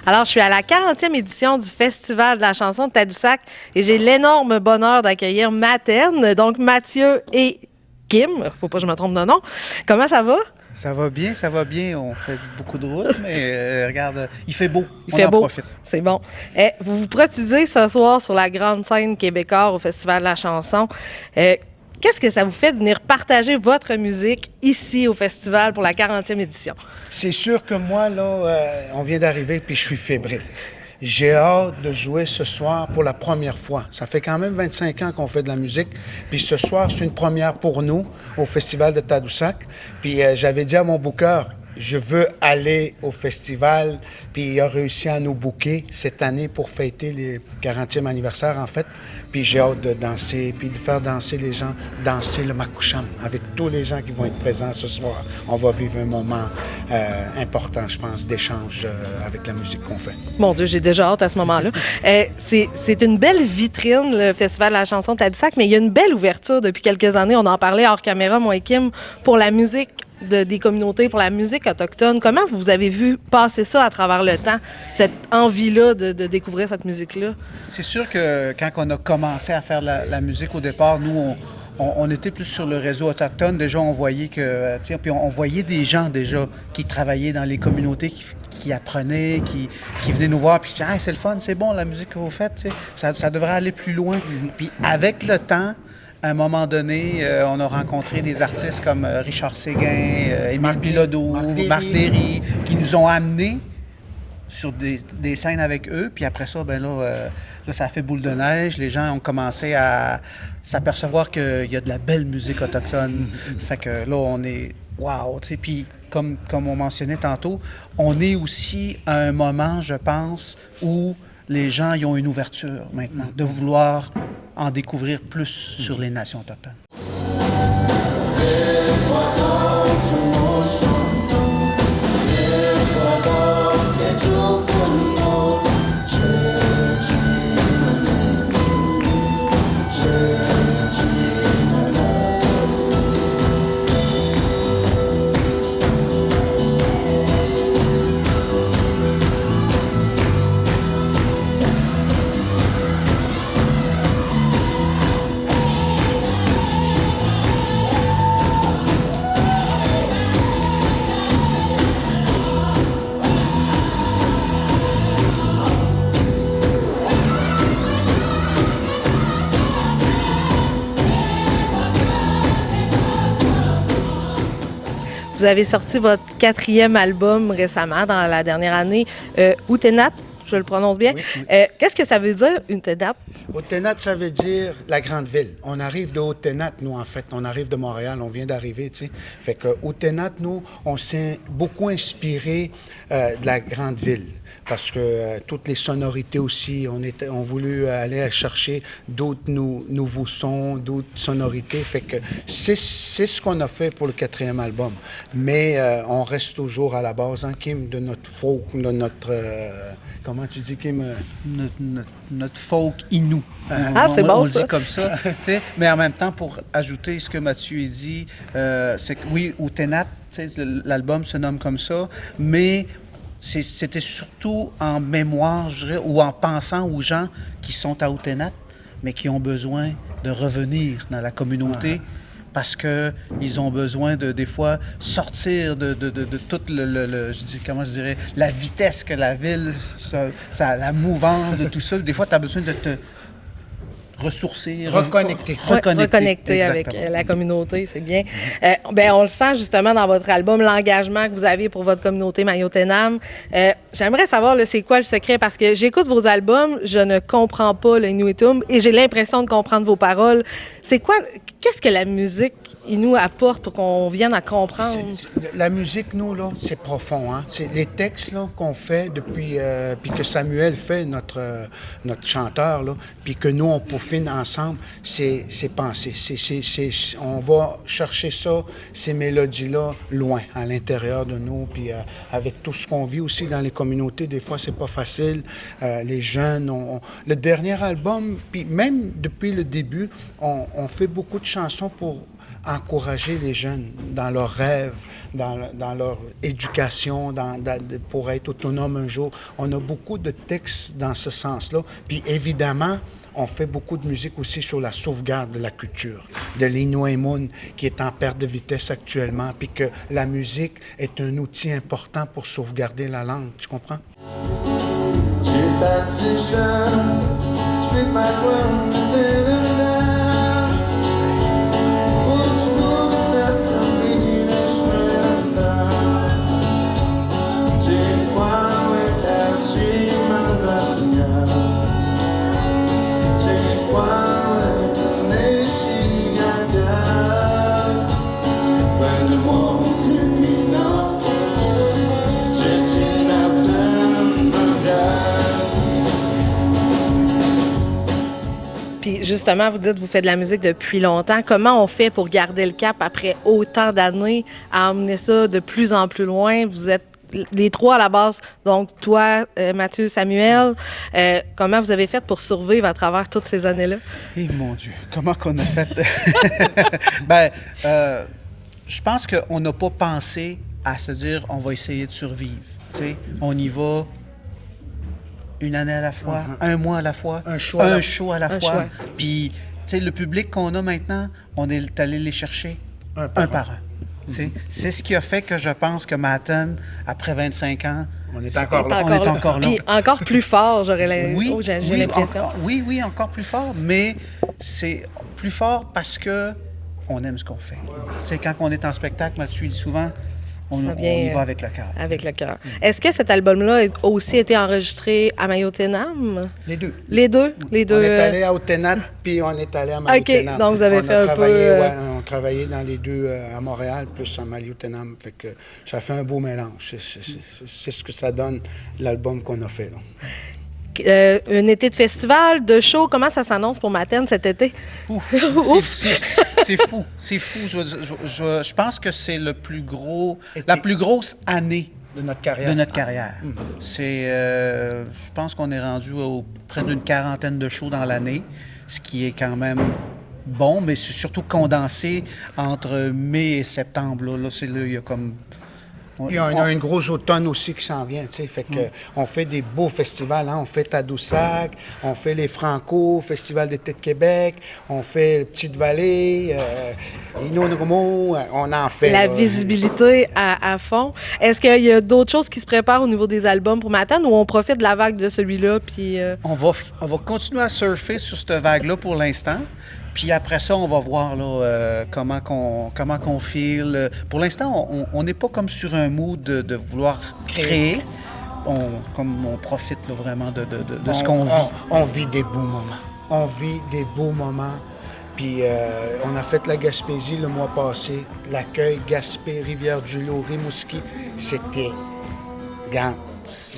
Alors, je suis à la 40e édition du Festival de la chanson de Tadoussac et j'ai l'énorme bonheur d'accueillir Materne, donc Mathieu et Kim. Faut pas que je me trompe de nom. Comment ça va? Ça va bien, ça va bien. On fait beaucoup de route, mais regarde, il fait beau. Il fait beau. Profite. C'est bon. Vous vous produisez ce soir sur la grande scène québécoise au Festival de la chanson. Qu'est-ce que ça vous fait de venir partager votre musique ici au festival pour la 40e édition? C'est sûr que moi, là, on vient d'arriver puis je suis fébrile. J'ai hâte de jouer ce soir pour la première fois. Ça fait quand même 25 ans qu'on fait de la musique. Puis ce soir, c'est une première pour nous au Festival de Tadoussac. Puis j'avais dit à mon booker, je veux aller au festival, puis il a réussi à nous booker cette année pour fêter le 40e anniversaire, en fait. Puis j'ai hâte de danser, puis de faire danser les gens, danser le Makoucham avec tous les gens qui vont être présents ce soir. On va vivre un moment important, je pense, d'échange avec la musique qu'on fait. Mon Dieu, j'ai déjà hâte à ce moment-là. C'est une belle vitrine, le Festival de la chanson de Tadoussac, mais il y a une belle ouverture depuis quelques années. On en parlait hors caméra, moi et Kim, pour la musique des communautés, pour la musique autochtone. Comment vous avez vu passer ça à travers le temps, cette envie-là de découvrir cette musique-là? C'est sûr que quand on a commencé à faire la musique au départ, nous, on était plus sur le réseau autochtone. Déjà, on voyait que, puis on voyait des gens déjà qui travaillaient dans les communautés, qui apprenaient, qui venaient nous voir, puis hey, c'est le fun, c'est bon la musique que vous faites, ça devrait aller plus loin. Puis avec le temps, à un moment donné, on a rencontré des artistes comme Richard Séguin, Émile Bilodeau, Marc Derry, qui nous ont amenés sur des scènes avec eux. Puis après ça, là, ça a fait boule de neige. Les gens ont commencé à s'apercevoir qu'il y a de la belle musique autochtone. Fait que là, on est wow, tu sais. Puis comme on mentionnait tantôt, on est aussi à un moment, je pense, où les gens y ont une ouverture maintenant, de vouloir en découvrir plus sur les nations autochtones. Vous avez sorti votre 4e album récemment, dans la dernière année, Outenat, je le prononce bien. Oui, oui. Qu'est-ce que ça veut dire, Outenat? Outenat, ça veut dire la grande ville. On arrive de Outenat, nous, en fait. On arrive de Montréal, on vient d'arriver, tu sais. Fait que Outenat, nous, on s'est beaucoup inspiré de la grande ville. Parce que toutes les sonorités aussi, on voulu aller chercher d'autres nouveaux sons, d'autres sonorités. Fait que c'est ce qu'on a fait pour le 4e album. Mais on reste toujours à la base, hein, Kim, de notre folk, de notre... comment tu dis, Kim? Notre folk inou. C'est bon, on ça. le dit comme ça. Mais en même temps, pour ajouter ce que Mathieu a dit, c'est que oui, Outenat, l'album se nomme comme ça, mais c'était surtout en mémoire, je dirais, ou en pensant aux gens qui sont à Outenat, mais qui ont besoin de revenir dans la communauté. Parce qu'ils ont besoin de, des fois, sortir de toute la vitesse que la ville, la mouvance de tout ça. Des fois, tu as besoin de te ressourcer, Reconnecter. Reconnecter avec la communauté, c'est bien. On le sent justement dans votre album, l'engagement que vous avez pour votre communauté Mayotenam. J'aimerais savoir, là, c'est quoi le secret? Parce que j'écoute vos albums, je ne comprends pas le Inuitum et j'ai l'impression de comprendre vos paroles. C'est quoi? Qu'est-ce que la musique nous apporte pour qu'on vienne à comprendre? La musique, nous, là, c'est profond. Hein? C'est les textes là, qu'on fait depuis, puis que Samuel fait, notre chanteur, là, puis que nous, on peaufine ensemble, c'est pensé. On va chercher ça, ces mélodies-là, loin, à l'intérieur de nous, puis avec tout ce qu'on vit aussi dans les communautés, des fois, c'est pas facile. Les jeunes, le dernier album, puis même depuis le début, on fait beaucoup de chansons pour encourager les jeunes dans leurs rêves, dans leur éducation, pour être autonome un jour. On a beaucoup de textes dans ce sens-là. Puis évidemment, on fait beaucoup de musique aussi sur la sauvegarde de la culture, de l'Inuimun qui est en perte de vitesse actuellement, puis que la musique est un outil important pour sauvegarder la langue. Tu comprends? Puis justement, vous dites que vous faites de la musique depuis longtemps. Comment on fait pour garder le cap après autant d'années à emmener ça de plus en plus loin? Vous êtes les trois à la base, donc toi, Mathieu, Samuel. Comment vous avez fait pour survivre à travers toutes ces années-là? Eh mon Dieu, comment qu'on a fait? Je pense qu'on n'a pas pensé à se dire on va essayer de survivre. T'sais, on y va une année à la fois, un mois à la fois, un show à la fois. Puis, tu sais, le public qu'on a maintenant, on est allé les chercher un par un. C'est ce qui a fait que je pense que Matane, après 25 ans, on est encore là. Puis encore plus fort, j'ai l'impression. Oui, encore plus fort, mais c'est plus fort parce que on aime ce qu'on fait. Tu sais, quand on est en spectacle, Mathieu dit souvent, on y va avec le cœur. Avec le cœur. Est-ce que cet album-là a aussi été enregistré à Mayotenam? Les deux. Les deux? On est allé à Otenat, puis on est allé à Mayotenam. OK, donc vous avez fait un peu... on travaillait dans les deux à Montréal, plus à Mayotenam. Fait que ça fait un beau mélange. C'est ce que ça donne, l'album qu'on a fait, là. Un été de festival, de show, comment ça s'annonce pour Matane cet été? C'est fou, c'est fou. Je pense que c'est la plus grosse année de notre carrière. Je pense qu'on est rendu près d'une quarantaine de shows dans l'année, ce qui est quand même bon, mais c'est surtout condensé entre mai et septembre. Là, il y a comme... Puis on a une grosse automne aussi qui s'en vient, tu sais, fait que on fait des beaux festivals, hein? On fait Tadoussac, on fait les Franco, Festival d'été de Québec, on fait Petite-Vallée, Inonromo, on en fait. La visibilité à fond. Est-ce qu'il y a d'autres choses qui se préparent au niveau des albums pour Matane ou on profite de la vague de celui-là? Puis on va continuer à surfer sur cette vague-là pour l'instant. Puis après ça, on va voir là, comment qu'on file. Pour l'instant, on n'est pas comme sur un mood de vouloir créer. On profite là, vraiment de ce qu'on vit. On vit des beaux moments. Puis on a fait la Gaspésie le mois passé. L'accueil Gaspé, Rivière-du-Loup, Rimouski, c'était... Regarde,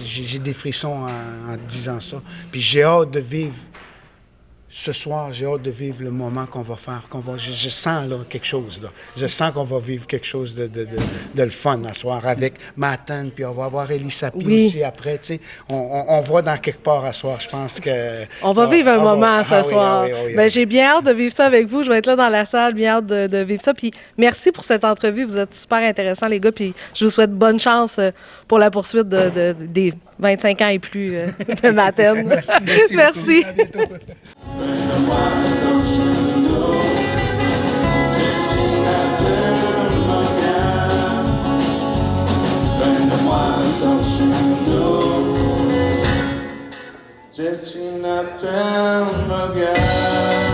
j'ai des frissons en disant ça. Puis j'ai hâte de vivre. Ce soir, j'ai hâte de vivre le moment qu'on va faire. Je sens là, quelque chose. Là. Je sens qu'on va vivre quelque chose de le fun ce soir avec Matane, puis on va avoir Elie Sapi aussi après. On va dans quelque part à soir. Je pense que... On va vivre un moment ce soir. Oui. J'ai bien hâte de vivre ça avec vous. Je vais être là dans la salle, bien hâte de vivre ça. Puis merci pour cette entrevue. Vous êtes super intéressants, les gars. Puis je vous souhaite bonne chance pour la poursuite des 25 ans et plus de Matane. Merci. À bientôt. Just uptown again.